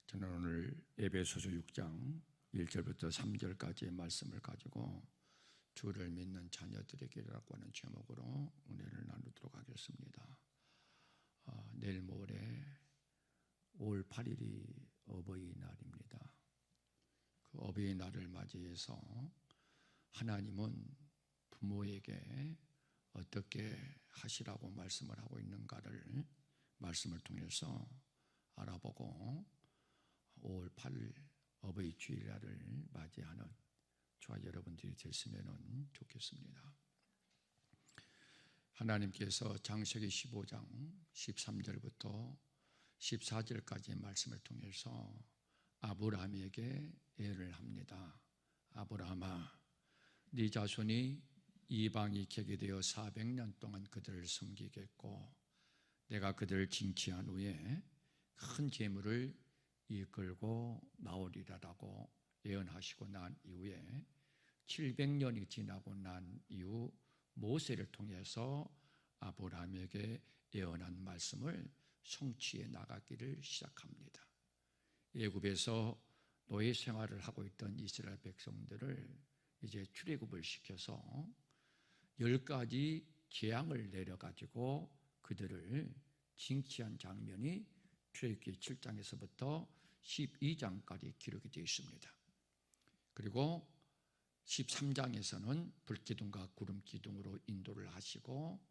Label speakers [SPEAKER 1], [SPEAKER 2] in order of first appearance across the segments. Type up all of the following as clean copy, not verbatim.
[SPEAKER 1] 저는 오늘 에베소서 6장 1절부터 3절까지의 말씀을 가지고 주를 믿는 자녀들에게라고 하는 제목으로 은혜를 나누도록 하겠습니다. 내일 모레 5월 8일이 어버이날입니다. 그 어버이날을 맞이해서 하나님은 부모에게 어떻게 하시라고 말씀을 하고 있는가를 말씀을 통해서 알아보고 5월 8일 어버이 주일날을 맞이하는 저와 여러분들이 됐으면 좋겠습니다. 하나님께서 창세기 15장 13절부터 14절까지의 말씀을 통해서 아브라함에게 예를 합니다. 아브라함아, 네 자손이 이방이 객이 되어 400년 동안 그들을 섬기겠고 내가 그들을 징치한 후에 큰 재물을 이끌고 나오리라라고 예언하시고 난 이후에 700년이 지나고 난 이후 모세를 통해서 아브라함에게 예언한 말씀을 성취해 나가기를 시작합니다. 애굽에서 노예 생활을 하고 있던 이스라엘 백성들을 이제 출애굽을 시켜서 10가지 재앙을 내려가지고 그들을 징치한 장면이 출애굽기 7장에서부터 12장까지 기록이 되어 있습니다. 그리고 13장에서는 불기둥과 구름기둥으로 인도를 하시고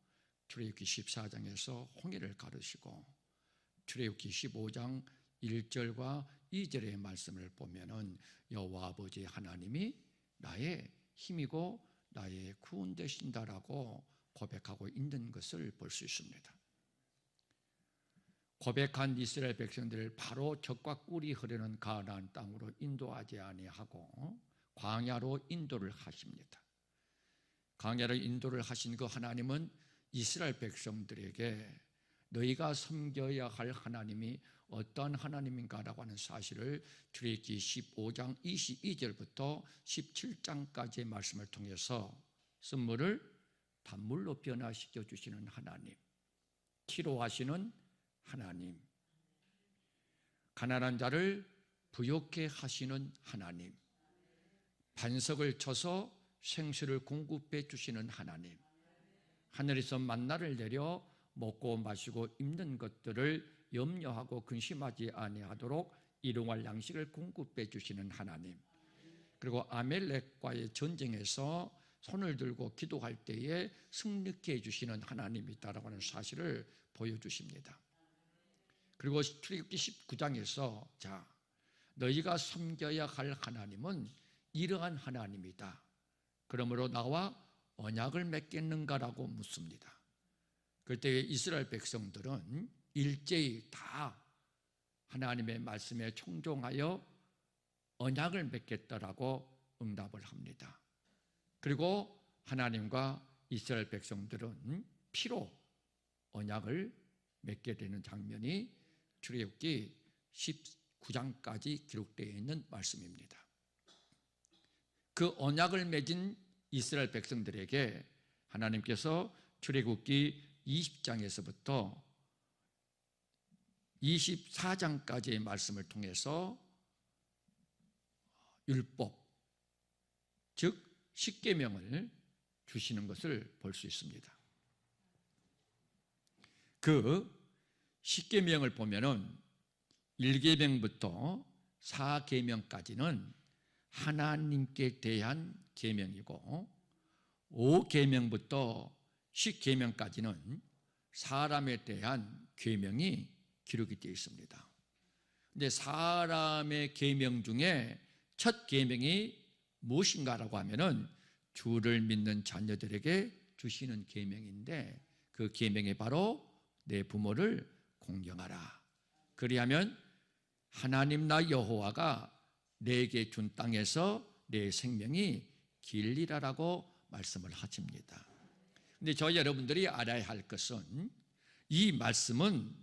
[SPEAKER 1] 출애굽기 14장에서 홍해를 가르시고 출애굽기 15장 1절과 2절의 말씀을 보면은 여호와 아버지 하나님이 나의 힘이고 나의 구원 되신다라고 고백하고 있는 것을 볼 수 있습니다. 고백한 이스라엘 백성들을 바로 젖과 꿀이 흐르는 가나안 땅으로 인도하지 아니하고 광야로 인도를 하십니다. 광야로 인도를 하신 그 하나님은 이스라엘 백성들에게 너희가 섬겨야 할 하나님이 어떠한 하나님인가라고 하는 사실을 출애굽기 15장 22절부터 17장까지의 말씀을 통해서 쓴물을 단물로 변화시켜 주시는 하나님, 치료하시는 하나님, 가난한 자를 부욕해 하시는 하나님, 반석을 쳐서 생수를 공급해 주시는 하나님, 하늘에서 만나를 내려 먹고 마시고 입는 것들을 염려하고 근심하지 아니하도록 일용할 양식을 공급해 주시는 하나님, 그리고 아멜렉과의 전쟁에서 손을 들고 기도할 때에 승리케 해주시는 하나님이다라고 하는 사실을 보여주십니다. 그리고 출애굽기 19장에서 너희가 섬겨야 할 하나님은 이러한 하나님이다. 그러므로 나와 언약을 맺겠는가라고 묻습니다. 그때 이스라엘 백성들은 일제히 다 하나님의 말씀에 청종하여 언약을 맺겠다라고 응답을 합니다. 그리고 하나님과 이스라엘 백성들은 피로 언약을 맺게 되는 장면이 출애굽기 19장까지 기록되어 있는 말씀입니다. 그 언약을 맺은 이스라엘 백성들에게 하나님께서 출애굽기 20장에서부터 24장까지의 말씀을 통해서 율법, 즉 십계명을 주시는 것을 볼 수 있습니다. 그 십계명을 보면은 1계명부터 4계명까지는 하나님께 대한 계명이고 5계명부터 10계명까지는 사람에 대한 계명이 기록이 되어 있습니다. 근데 사람의 계명 중에 첫 계명이 무엇인가라고 하면은 주를 믿는 자녀들에게 주시는 계명인데 그 계명이 바로 내 부모를 공경하라. 그리하면 하나님 나 여호와가 내게 준 땅에서 내 생명이 길리라라고 말씀을 하십니다. 그런데 저희 여러분들이 알아야 할 것은 이 말씀은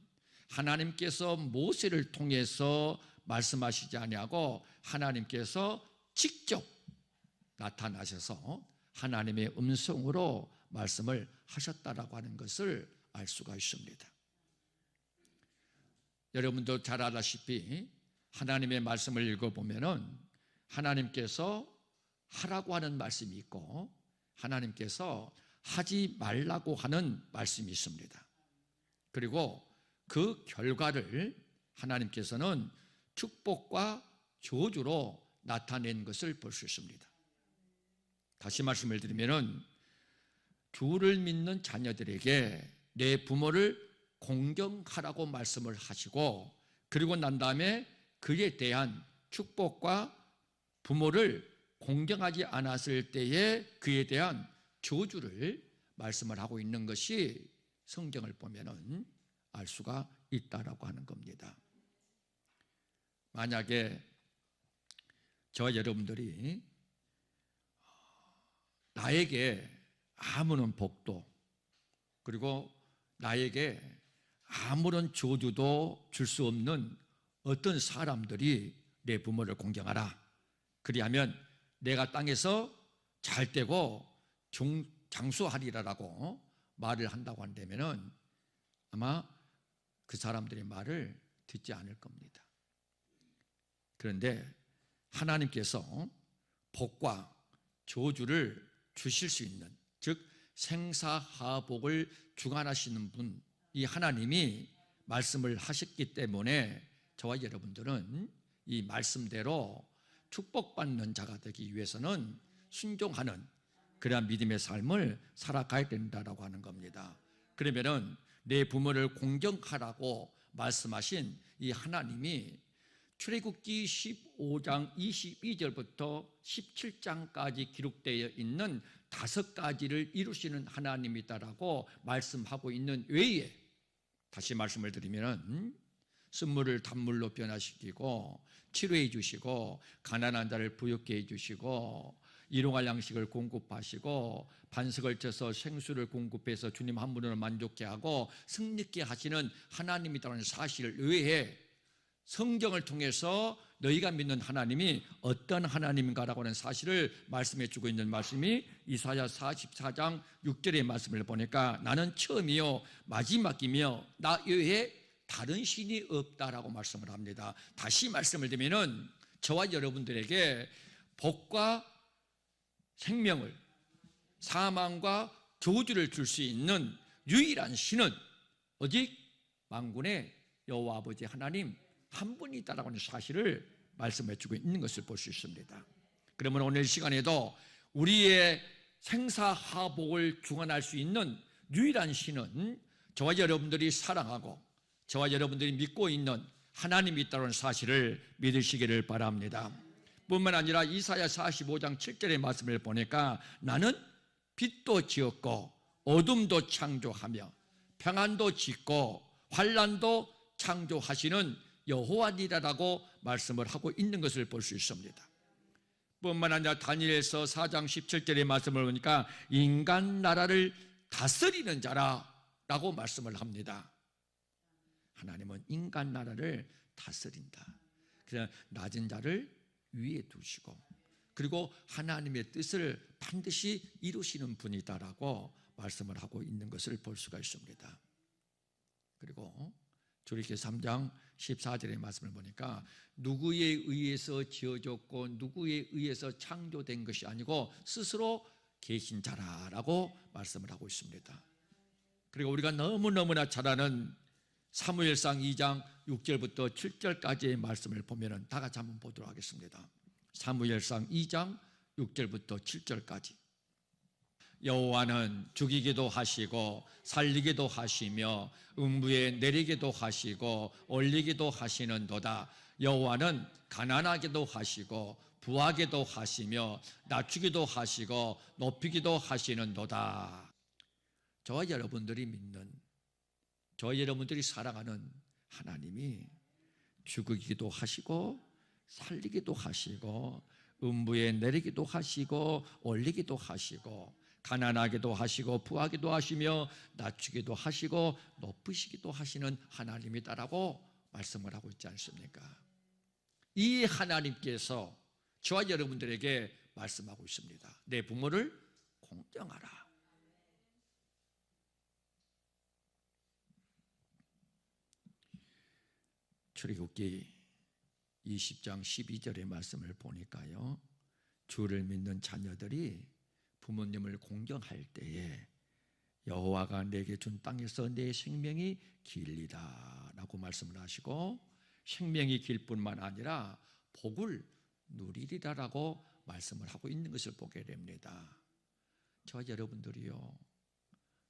[SPEAKER 1] 하나님께서 모세를 통해서 말씀하시지 아니하고 하나님께서 직접 나타나셔서 하나님의 음성으로 말씀을 하셨다라고 하는 것을 알 수가 있습니다. 여러분도 잘 알다시피 하나님의 말씀을 읽어보면은 하나님께서 하라고 하는 말씀이 있고 하나님께서 하지 말라고 하는 말씀이 있습니다. 그리고 그 결과를 하나님께서는 축복과 저주로 나타낸 것을 볼 수 있습니다. 다시 말씀을 드리면은 주를 믿는 자녀들에게 내 부모를 공경하라고 말씀을 하시고 그리고 난 다음에 그에 대한 축복과 부모를 공경하지 않았을 때에 그에 대한 저주를 말씀을 하고 있는 것이 성경을 보면은 알 수가 있다라고 하는 겁니다. 만약에 저와 여러분들이 나에게 아무런 복도 그리고 나에게 아무런 저주도 줄 수 없는 어떤 사람들이 내 부모를 공경하라, 그리하면 내가 땅에서 잘 되고 장수하리라라고 말을 한다고 한다면은 아마 그 사람들의 말을 듣지 않을 겁니다. 그런데 하나님께서 복과 저주를 주실 수 있는, 즉 생사하복을 주관하시는 분, 이 하나님이 말씀을 하셨기 때문에 저와 여러분들은 이 말씀대로 축복받는 자가 되기 위해서는 순종하는 그러한 믿음의 삶을 살아가야 된다라고 하는 겁니다. 그러면은 내 부모를 공경하라고 말씀하신 이 하나님이 출애굽기 15장 22절부터 17장까지 기록되어 있는 5가지를 이루시는 하나님이다라고 말씀하고 있는 외에, 다시 말씀을 드리면 쓴물을 단물로 변화시키고 치료해 주시고 가난한 자를 부유케 해 주시고 일용할 양식을 공급하시고 반석을 쳐서 생수를 공급해서 주님 한 분으로 만족케 하고 승리케 하시는 하나님이라는 사실 외에 성경을 통해서 너희가 믿는 하나님이 어떤 하나님인가라고 하는 사실을 말씀해 주고 있는 말씀이 이사야 44장 6절의 말씀을 보니까 나는 처음이요 마지막이며 나 외에 다른 신이 없다라고 말씀을 합니다. 다시 말씀을 드리면은 저와 여러분들에게 복과 생명을, 사망과 저주를 줄 수 있는 유일한 신은 오직 만군의 여호와 아버지 하나님 한 분이다라고 하는 사실을 말씀해 주고 있는 것을 볼 수 있습니다. 그러면 오늘 시간에도 우리의 생사하복을 주관할 수 있는 유일한 신은 저와 여러분들이 사랑하고 저와 여러분들이 믿고 있는 하나님이 있다는 사실을 믿으시기를 바랍니다. 뿐만 아니라 이사야 45장 7절의 말씀을 보니까 나는 빛도 지었고 어둠도 창조하며 평안도 짓고 환난도 창조하시는 여호와니라라고 말씀을 하고 있는 것을 볼 수 있습니다. 뿐만 아니라 다니엘서 4장 17절의 말씀을 보니까 인간 나라를 다스리는 자라라고 말씀을 합니다. 하나님은 인간 나라를 다스린다. 그냥 낮은 자를 위에 두시고 그리고 하나님의 뜻을 반드시 이루시는 분이다라고 말씀을 하고 있는 것을 볼 수가 있습니다. 그리고 출애굽기 3장 14절의 말씀을 보니까 누구에 의해서 지어졌고 누구에 의해서 창조된 것이 아니고 스스로 계신 자라라고 말씀을 하고 있습니다. 그리고 우리가 너무너무나 잘 아는 사무엘상 2장 6절부터 7절까지의 말씀을 보면 다 같이 한번 보도록 하겠습니다. 사무엘상 2장 6절부터 7절까지. 여호와는 죽이기도 하시고 살리기도 하시며 음부에 내리기도 하시고 올리기도 하시는도다. 여호와는 가난하게도 하시고 부하게도 하시며 낮추기도 하시고 높이기도 하시는도다. 저와 여러분들이 믿는, 저와 여러분들이 사랑하는 하나님이 죽이기도 하시고 살리기도 하시고 음부에 내리기도 하시고 올리기도 하시고 가난하게도 하시고 부하기도 하시며 낮추기도 하시고 높이시기도 하시는 하나님이다라고 말씀을 하고 있지 않습니까? 이 하나님께서 저와 여러분들에게 말씀하고 있습니다. 내 부모를 공경하라. 출애굽기 20장 12절의 말씀을 보니까요, 주를 믿는 자녀들이 부모님을 공경할 때에 여호와가 내게 준 땅에서 내 생명이 길리다 라고 말씀을 하시고, 생명이 길 뿐만 아니라 복을 누리리라 라고 말씀을 하고 있는 것을 보게 됩니다. 저와 여러분들이요,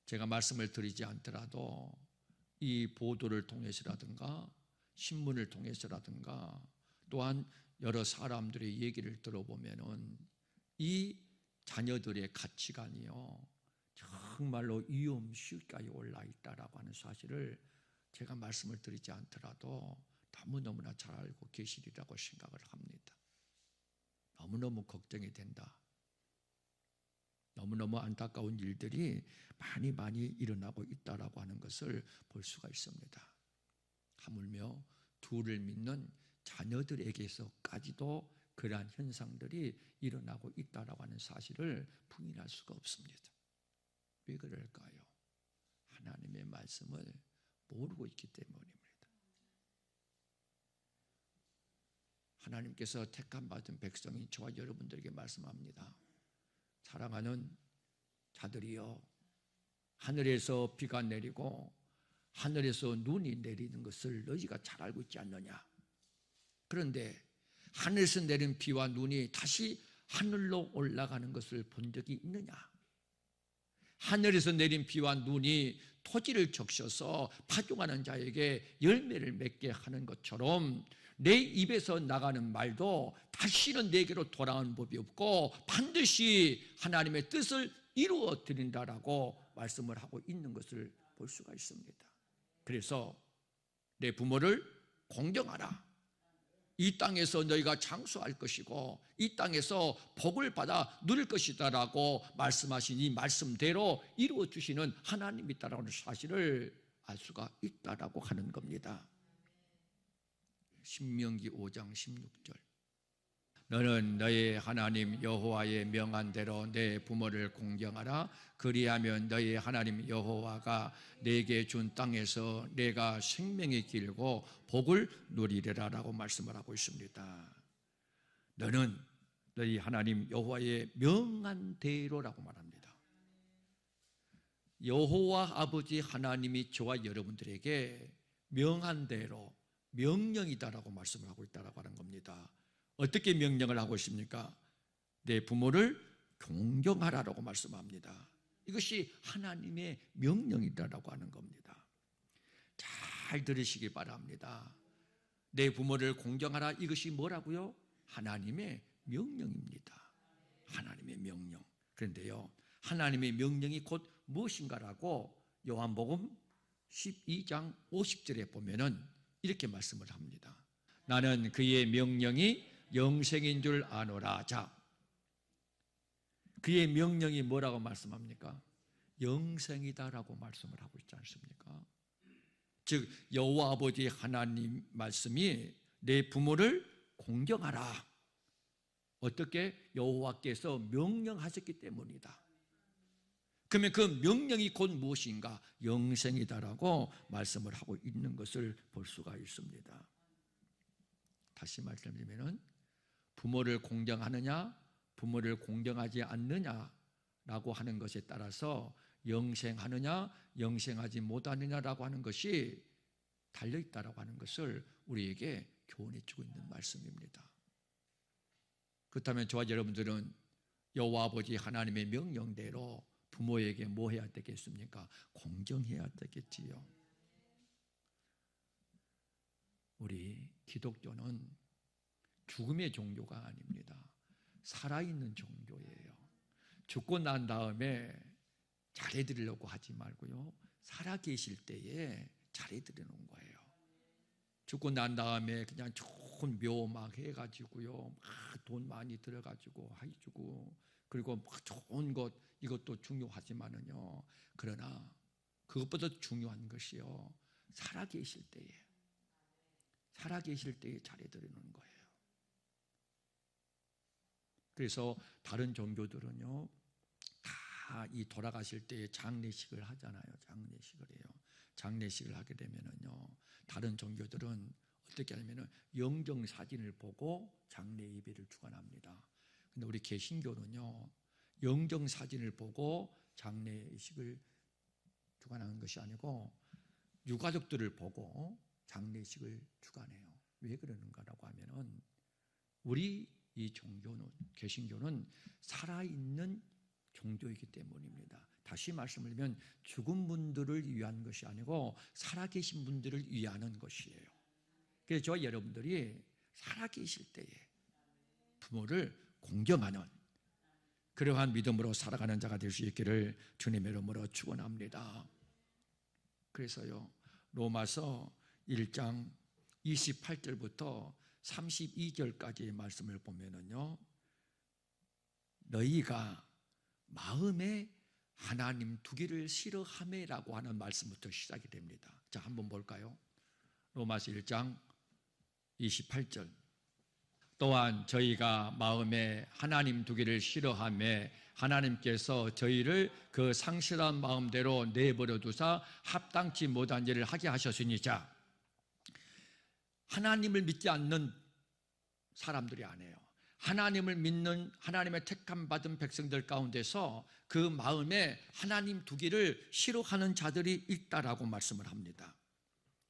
[SPEAKER 1] 제가 말씀을 드리지 않더라도 이 보도를 통해서라든가 신문을 통해서라든가 또한 여러 사람들의 얘기를 들어보면은 이 자녀들의 가치관이요, 정말로 위험수위까지 올라 있다라고 하는 사실을 제가 말씀을 드리지 않더라도 너무너무나 잘 알고 계시리라고 생각을 합니다. 너무너무 걱정이 된다. 너무너무 안타까운 일들이 많이 일어나고 있다라고 하는 것을 볼 수가 있습니다. 하물며 주를 믿는 자녀들에게서까지도 그러한 현상들이 일어나고 있다라고 하는 사실을 부인할 수가 없습니다. 왜 그럴까요? 하나님의 말씀을 모르고 있기 때문입니다. 하나님께서 택함 받은 백성인 저와 여러분들에게 말씀합니다. 사랑하는 자들이여, 하늘에서 비가 내리고 하늘에서 눈이 내리는 것을 너희가 잘 알고 있지 않느냐? 그런데 하늘에서 내린 비와 눈이 다시 하늘로 올라가는 것을 본 적이 있느냐? 하늘에서 내린 비와 눈이 토지를 적셔서 파종하는 자에게 열매를 맺게 하는 것처럼 내 입에서 나가는 말도 다시는 내게로 돌아오는 법이 없고 반드시 하나님의 뜻을 이루어 드린다라고 말씀을 하고 있는 것을 볼 수가 있습니다. 그래서 내 부모를 공경하라. 이 땅에서 너희가 장수할 것이고 이 땅에서 복을 받아 누릴 것이다라고 말씀하신 이 말씀대로 이루어 주시는 하나님이 있다라는 사실을 알 수가 있다라고 하는 겁니다. 신명기 5장 16절, 너는 너의 하나님 여호와의 명한 대로 내 부모를 공경하라. 그리하면 너의 하나님 여호와가 내게 준 땅에서 내가 생명이 길고 복을 누리리라 라고 말씀을 하고 있습니다. 너는 너희 하나님 여호와의 명한 대로라고 말합니다. 여호와 아버지 하나님이 저와 여러분들에게 명한 대로 명령이다라고 말씀을 하고 있다라고 하는 겁니다. 어떻게 명령을 하고 있습니까? 내 부모를 존경하라라고 말씀합니다. 이것이 하나님의 명령이다라고 하는 겁니다. 잘 들으시기 바랍니다. 내 부모를 공경하라, 이것이 뭐라고요? 하나님의 명령입니다. 하나님의 명령. 그런데요, 하나님의 명령이 곧 무엇인가라고 요한복음 12장 50절에 보면은 이렇게 말씀을 합니다. 나는 그의 명령이 영생인 줄 아노라. 자, 그의 명령이 뭐라고 말씀합니까? 영생이다라고 말씀을 하고 있지 않습니까? 즉 여호와 아버지 하나님 말씀이 내 부모를 공경하라. 어떻게? 여호와께서 명령하셨기 때문이다. 그러면 그 명령이 곧 무엇인가? 영생이다라고 말씀을 하고 있는 것을 볼 수가 있습니다. 다시 말씀드리면 부모를 공경하느냐 부모를 공경하지 않느냐라고 하는 것에 따라서 영생하느냐 영생하지 못하느냐라고 하는 것이 달려있다라고 하는 것을 우리에게 교훈해 주고 있는 말씀입니다. 그렇다면 저와 여러분들은 여호와 아버지 하나님의 명령대로 부모에게 뭐 해야 되겠습니까? 공경해야 되겠지요. 우리 기독교는 죽음의 종교가 아닙니다. 살아있는 종교예요. 죽고 난 다음에 잘해드리려고 하지 말고요, 살아계실 때에 잘해드리는 거예요. 죽고 난 다음에 그냥 좋은 묘 막 해가지고요, 막 돈 많이 들어가지고 해주고, 그리고 막 좋은 것, 이것도 중요하지만은요, 그러나 그것보다 중요한 것이요, 살아계실 때에 잘해드리는 거예요. 그래서 다른 종교들은요, 다 이 돌아가실 때에 장례식을 하잖아요. 장례식을 해요. 장례식을 하게 되면은요, 다른 종교들은 어떻게 하냐면 영정 사진을 보고 장례 예배를 주관합니다. 근데 우리 개신교는요, 영정 사진을 보고 장례식을 주관하는 것이 아니고 유가족들을 보고 장례식을 주관해요. 왜 그러는가라고 하면은 우리 이 종교는, 개신교는 살아있는 종교이기 때문입니다. 다시 말씀을 드리면 죽은 분들을 위한 것이 아니고 살아계신 분들을 위하는 것이에요. 그래서 저와 여러분들이 살아계실 때에 부모를 공경하는 그러한 믿음으로 살아가는 자가 될 수 있기를 주님의 이름으로 축원합니다. 그래서요, 로마서 1장 28절부터 32절까지의 말씀을 보면은요, 너희가 마음에 하나님 두기를 싫어하매라고 하는 말씀부터 시작이 됩니다. 자, 한번 볼까요? 로마서 1장 28절. 또한 저희가 마음에 하나님 두기를 싫어하매 하나님께서 저희를 그 상실한 마음대로 내버려 두사 합당치 못한 일을 하게 하셨으니, 자, 하나님을 믿지 않는 사람들이 아니에요. 하나님을 믿는 하나님의 택함 받은 백성들 가운데서 그 마음에 하나님 두기를 싫어하는 자들이 있다라고 말씀을 합니다.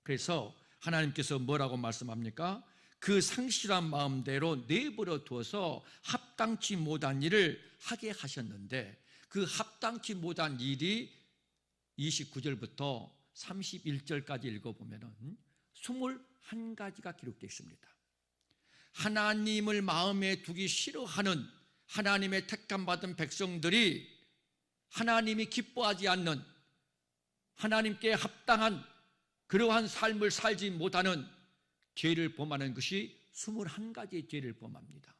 [SPEAKER 1] 그래서 하나님께서 뭐라고 말씀합니까? 그 상실한 마음대로 내버려 두어서 합당치 못한 일을 하게 하셨는데, 그 합당치 못한 일이 29절부터 31절까지 읽어보면 21가지가 기록되어 있습니다. 하나님을 마음에 두기 싫어하는 하나님의 택함받은 백성들이 하나님이 기뻐하지 않는, 하나님께 합당한 그러한 삶을 살지 못하는 죄를 범하는 것이 21가지의 죄를 범합니다.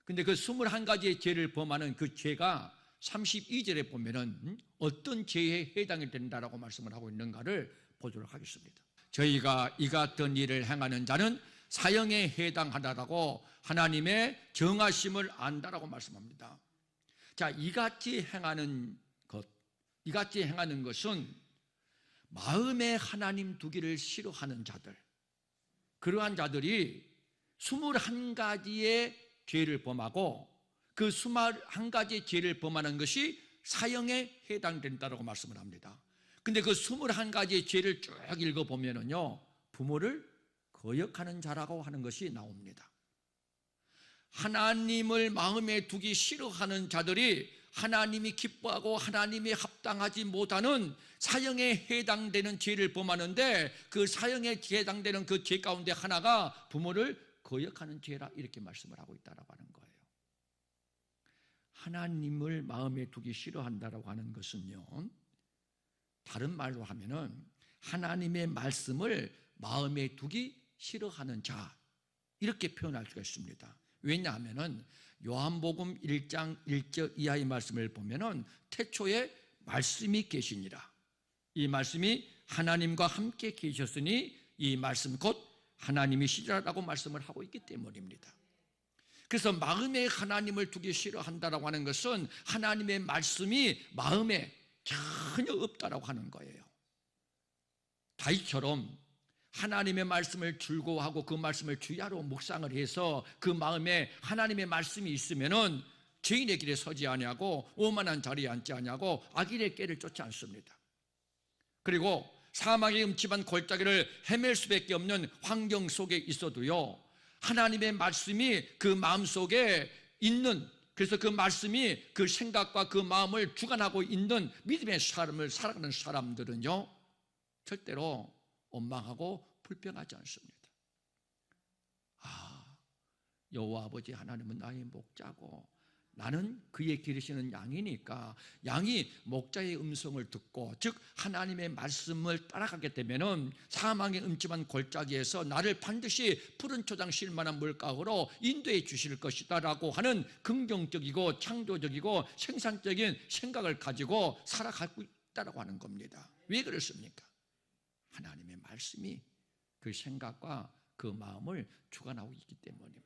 [SPEAKER 1] 근데 그 21가지의 죄를 범하는 그 죄가 32절에 보면은 어떤 죄에 해당이 된다라고 말씀을 하고 있는가를 보도록 하겠습니다. 저희가 이 같은 일을 행하는 자는 사형에 해당하다라고 하나님의 정하심을 안다라고 말씀합니다. 자, 이같이 행하는 것은 마음에 하나님 두기를 싫어하는 자들, 그러한 자들이 21가지의 죄를 범하고 그 21가지의 죄를 범하는 것이 사형에 해당된다라고 말씀을 합니다. 근데 그 21가지의 죄를 쭉 읽어보면은요, 부모를 거역하는 자라고 하는 것이 나옵니다. 하나님을 마음에 두기 싫어하는 자들이 하나님이 기뻐하고 하나님이 합당하지 못하는 사형에 해당되는 죄를 범하는데, 그 사형에 해당되는 그 죄 가운데 하나가 부모를 거역하는 죄라, 이렇게 말씀을 하고 있다라고 하는 거예요. 하나님을 마음에 두기 싫어한다라고 하는 것은요, 다른 말로 하면은 하나님의 말씀을 마음에 두기 싫어하는 자, 이렇게 표현할 수가 있습니다. 왜냐하면은 요한복음 1장 1절 이하의 말씀을 보면은 태초에 말씀이 계시니라, 이 말씀이 하나님과 함께 계셨으니 이 말씀 곧 하나님이시라라고 말씀을 하고 있기 때문입니다. 그래서 마음에 하나님을 두기 싫어한다라고 하는 것은 하나님의 말씀이 마음에 전혀 없다라고 하는 거예요. 다윗처럼 하나님의 말씀을 즐거워하고 그 말씀을 주야로 묵상을 해서 그 마음에 하나님의 말씀이 있으면은 죄인의 길에 서지 아니하고 오만한 자리에 앉지 아니하고 악인의 꾀를 쫓지 않습니다. 그리고 사망의 음침한 골짜기를 헤맬 수밖에 없는 환경 속에 있어도요, 하나님의 말씀이 그 마음속에 있는, 그래서 그 말씀이 그 생각과 그 마음을 주관하고 있는 믿음의 삶을 살아가는 사람들은요, 절대로 원망하고 불평하지 않습니다. 여호와 아버지 하나님은 나의 목자고 나는 그의 기르시는 양이니까, 양이 목자의 음성을 듣고, 즉 하나님의 말씀을 따라가게 되면은 사망의 음침한 골짜기에서 나를 반드시 푸른 초장 쉴 만한 물가로 인도해 주실 것이다라고 하는 긍정적이고 창조적이고 생산적인 생각을 가지고 살아가고 있다라고 하는 겁니다. 왜 그렇습니까? 하나님의 말씀이 그 생각과 그 마음을 주관하고 있기 때문입니다.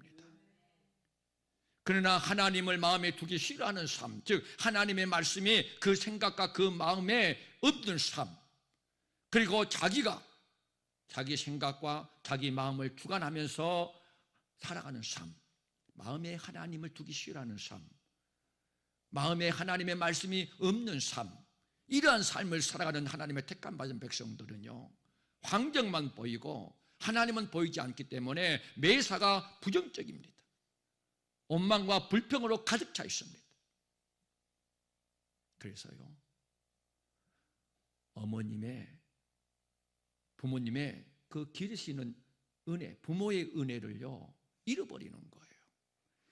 [SPEAKER 1] 그러나 하나님을 마음에 두기 싫어하는 삶, 즉 하나님의 말씀이 그 생각과 그 마음에 없는 삶, 그리고 자기가 자기 생각과 자기 마음을 주관하면서 살아가는 삶, 마음에 하나님을 두기 싫어하는 삶, 마음에 하나님의 말씀이 없는 삶, 이러한 삶을 살아가는 하나님의 택함 받은 백성들은요, 환경만 보이고 하나님은 보이지 않기 때문에 매사가 부정적입니다. 원망과 불평으로 가득 차 있습니다. 그래서요, 부모님의 그 기르시는 은혜, 부모의 은혜를요 잃어버리는 거예요.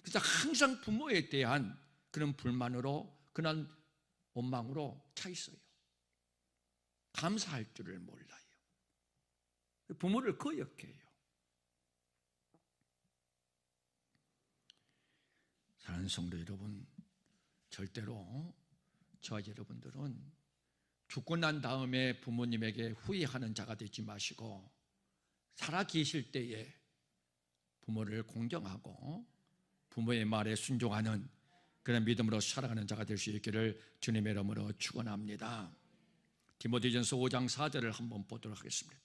[SPEAKER 1] 그래서 항상 부모에 대한 그런 불만으로, 그런 원망으로 차 있어요. 감사할 줄을 몰라요. 부모를 거역해요. 사랑하는 성도 여러분, 절대로 저와 여러분들은 죽고 난 다음에 부모님에게 후회하는 자가 되지 마시고, 살아 계실 때에 부모를 공경하고 부모의 말에 순종하는 그런 믿음으로 살아가는 자가 될 수 있기를 주님의 이름으로 축원합니다. 디모데전서 5장 4절을 한번 보도록 하겠습니다.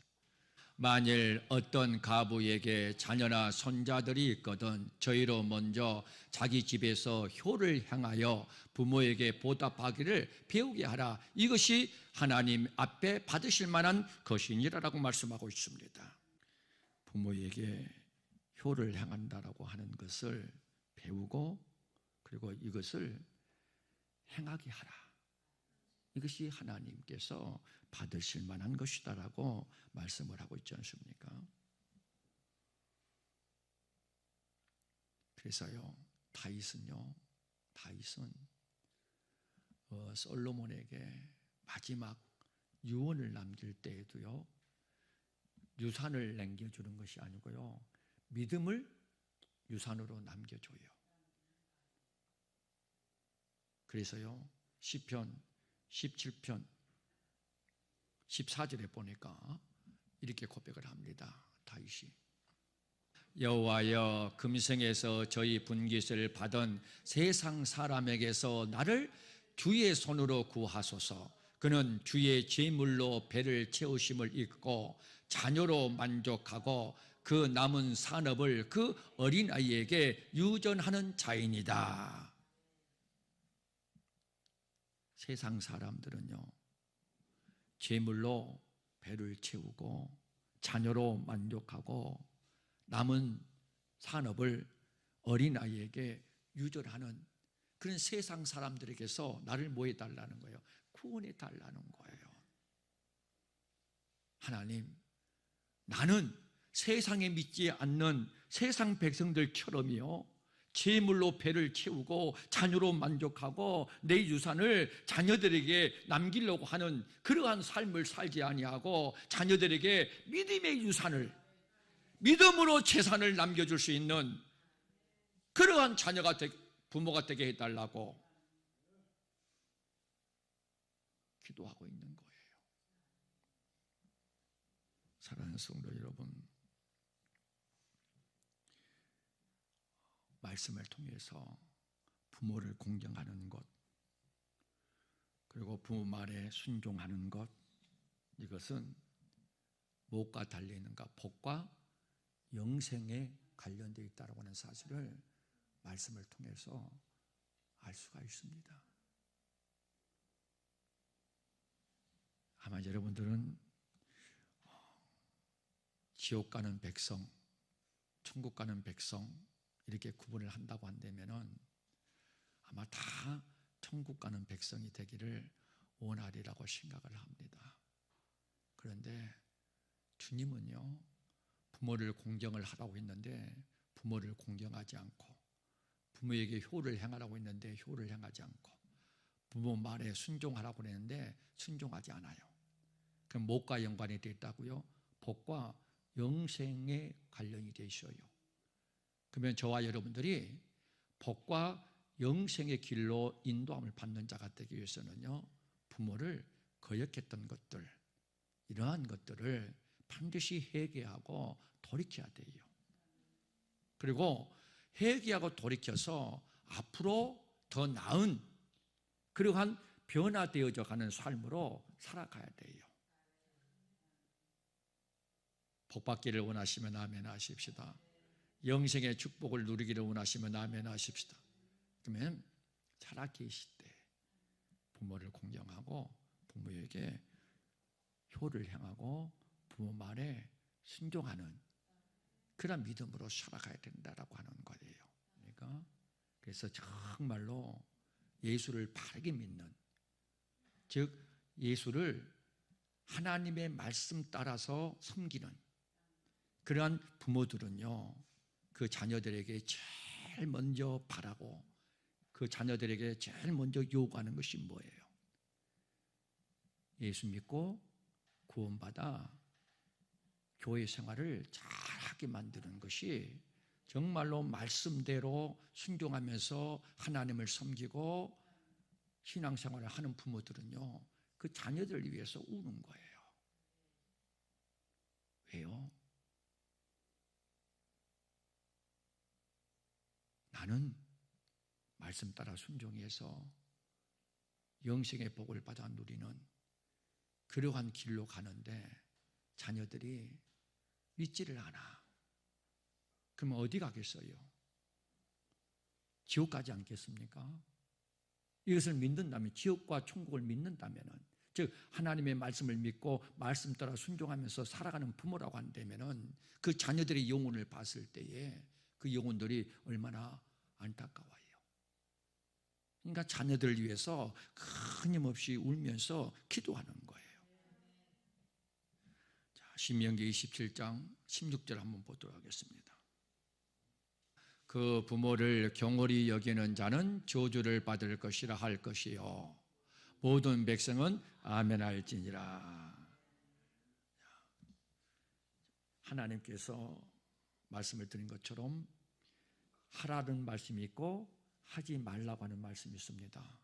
[SPEAKER 1] 만일 어떤 가부에게 자녀나 손자들이 있거든 저희로 먼저 자기 집에서 효를 향하여 부모에게 보답하기를 배우게 하라. 이것이 하나님 앞에 받으실 만한 것이니라라고 말씀하고 있습니다. 부모에게 효를 향한다라고 하는 것을 배우고, 그리고 이것을 행하게 하라. 이것이 하나님께서 받으실 만한 것이다라고 말씀을 하고 있지 않습니까? 그래서요, 다윗은 솔로몬에게 마지막 유언을 남길 때에도요, 유산을 남겨주는 것이 아니고요, 믿음을 유산으로 남겨줘요. 그래서요, 시편 17편 14절에 보니까 이렇게 고백을 합니다. 다윗이 여호와여, 금생에서 저희 분깃을 받은 세상 사람에게서 나를 주의 손으로 구하소서. 그는 주의 제물로 배를 채우심을 잊고 자녀로 만족하고 그 남은 산업을 그 어린아이에게 유전하는 자이니다. 세상 사람들은요, 제물로 배를 채우고 자녀로 만족하고 남은 산업을 어린아이에게 유전하는 그런 세상 사람들에게서 나를 뭐 해달라는 거예요? 구원해달라는 거예요. 하나님, 나는 세상에 믿지 않는 세상 백성들처럼요, 제물로 배를 채우고 자녀로 만족하고 내 유산을 자녀들에게 남기려고 하는 그러한 삶을 살지 아니하고 자녀들에게 믿음의 유산을, 믿음으로 재산을 남겨줄 수 있는 그러한 부모가 되게 해달라고 기도하고 있는 거예요. 사랑하는 성도 여러분, 말씀을 통해서 부모를 공경하는 것, 그리고 부모 말에 순종하는 것, 이것은 무엇과 달려있는가? 복과 영생에 관련되어 있다고 하는 사실을 말씀을 통해서 알 수가 있습니다. 아마 여러분들은 지옥 가는 백성, 천국 가는 백성 이렇게 구분을 한다고 한다면은 아마 다 천국 가는 백성이 되기를 원하리라고 생각을 합니다. 그런데 주님은요, 부모를 공경을 하라고 했는데 부모를 공경하지 않고, 부모에게 효를 행하라고 했는데 효를 행하지 않고, 부모 말에 순종하라고 했는데 순종하지 않아요. 그럼 무엇과 연관이 되어 있다고요? 복과 영생에 관련이 되어 있어요. 그러면 저와 여러분들이 복과 영생의 길로 인도함을 받는 자가 되기 위해서는요, 부모를 거역했던 것들, 이러한 것들을 반드시 회개하고 돌이켜야 돼요. 그리고 회개하고 돌이켜서 앞으로 더 나은 그러한 변화되어져 가는 삶으로 살아가야 돼요. 복받기를 원하시면 아멘 하십시다. 영생의 축복을 누리기를 원하시면 아멘 하십시다. 그러면 살아 계실 때 부모를 공경하고 부모에게 효를 행하고 부모 말에 순종하는 그런 믿음으로 살아가야 된다라고 하는 거예요. 그러니까 그래서 정말로 예수를 바르게 믿는, 즉 예수를 하나님의 말씀 따라서 섬기는 그러한 부모들은요, 그 자녀들에게 제일 먼저 바라고 그 자녀들에게 제일 먼저 요구하는 것이 뭐예요? 예수 믿고 구원받아 교회 생활을 잘하게 만드는 것이, 정말로 말씀대로 순종하면서 하나님을 섬기고 신앙생활을 하는 부모들은요, 그 자녀들을 위해서 우는 거예요. 왜요? 나는 말씀 따라 순종해서 영생의 복을 받아 누리는 그러한 길로 가는데 자녀들이 믿지를 않아. 그러면 어디 가겠어요? 지옥 가지 않겠습니까? 이것을 믿는다면, 지옥과 천국을 믿는다면, 즉 하나님의 말씀을 믿고 말씀 따라 순종하면서 살아가는 부모라고 한다면 그 자녀들의 영혼을 봤을 때에 그 영혼들이 얼마나 안타까워요. 그러니까 자녀들을 위해서 끊임없이 울면서 기도하는 거예요. 자, 신명기 27장 16절 한번 보도록 하겠습니다. 그 부모를 경홀히 여기는 자는 저주를 받을 것이라 할 것이요 모든 백성은 아멘 할지니라. 하나님께서 말씀을 드린 것처럼 하라는 말씀이 있고 하지 말라고 하는 말씀이 있습니다.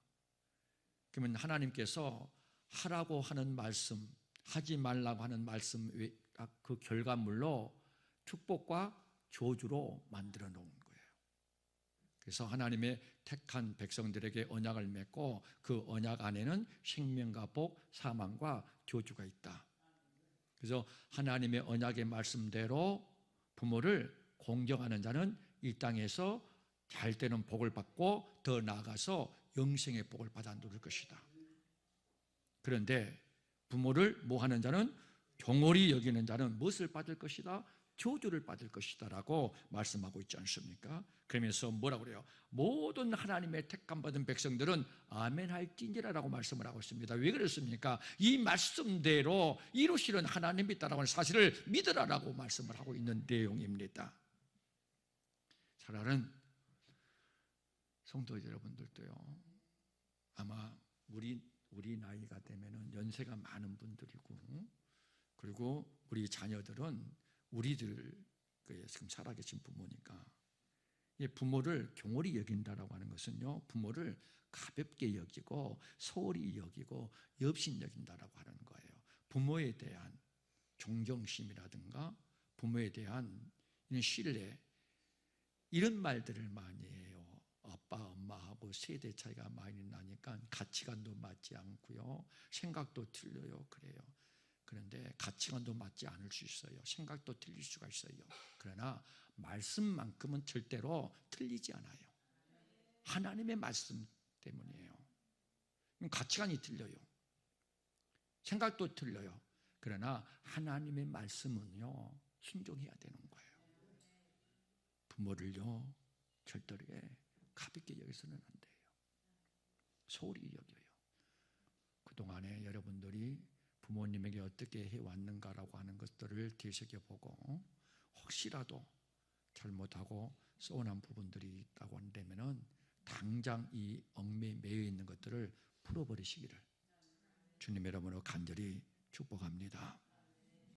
[SPEAKER 1] 그러면 하나님께서 하라고 하는 말씀, 하지 말라고 하는 말씀, 그 결과물로 축복과 저주로 만들어 놓은 거예요. 그래서 하나님의 택한 백성들에게 언약을 맺고 그 언약 안에는 생명과 복, 사망과 저주가 있다. 그래서 하나님의 언약의 말씀대로 부모를 공경하는 자는 이 땅에서 잘 되는 복을 받고 더 나아가서 영생의 복을 받아 누릴 것이다. 그런데 부모를 모하는 자는, 경홀히 여기는 자는 무엇을 받을 것이다? 저주를 받을 것이다 라고 말씀하고 있지 않습니까? 그러면서 뭐라고 그래요? 모든 하나님의 택함 받은 백성들은 아멘 할지니라 라고 말씀을 하고 있습니다. 왜 그렇습니까? 이 말씀대로 이루시는 하나님이 있다라고 하는 사실을 믿으라라고 말씀을 하고 있는 내용입니다. 사랑하는 성도 여러분들도요, 아마 우리 나이가 되면은 연세가 많은 분들이고, 그리고 우리 자녀들은 우리들 지금 살아계신 부모니까, 부모를 경홀히 여긴다라고 하는 것은요, 부모를 가볍게 여기고 소홀히 여기고 엽신 여긴다라고 하는 거예요. 부모에 대한 존경심이라든가 부모에 대한 신뢰, 이런 말들을 많이 해요. 아빠, 엄마하고 세대 차이가 많이 나니까 가치관도 맞지 않고요, 생각도 틀려요. 그래요. 그런데 가치관도 맞지 않을 수 있어요. 생각도 틀릴 수가 있어요. 그러나 말씀만큼은 절대로 틀리지 않아요. 하나님의 말씀 때문이에요. 가치관이 틀려요. 생각도 틀려요. 그러나 하나님의 말씀은요, 순종해야 되는 거예요. 부모를요, 절대로 가볍게 여기서는 안 돼요. 소홀히 여겨요. 그동안에 여러분들이 부모님에게 어떻게 해왔는가라고 하는 것들을 되새겨보고, 혹시라도 잘못하고 서운한 부분들이 있다고 한다면 당장 이 얽매여 매여 있는 것들을 풀어버리시기를 주님 이름으로 간절히 축복합니다.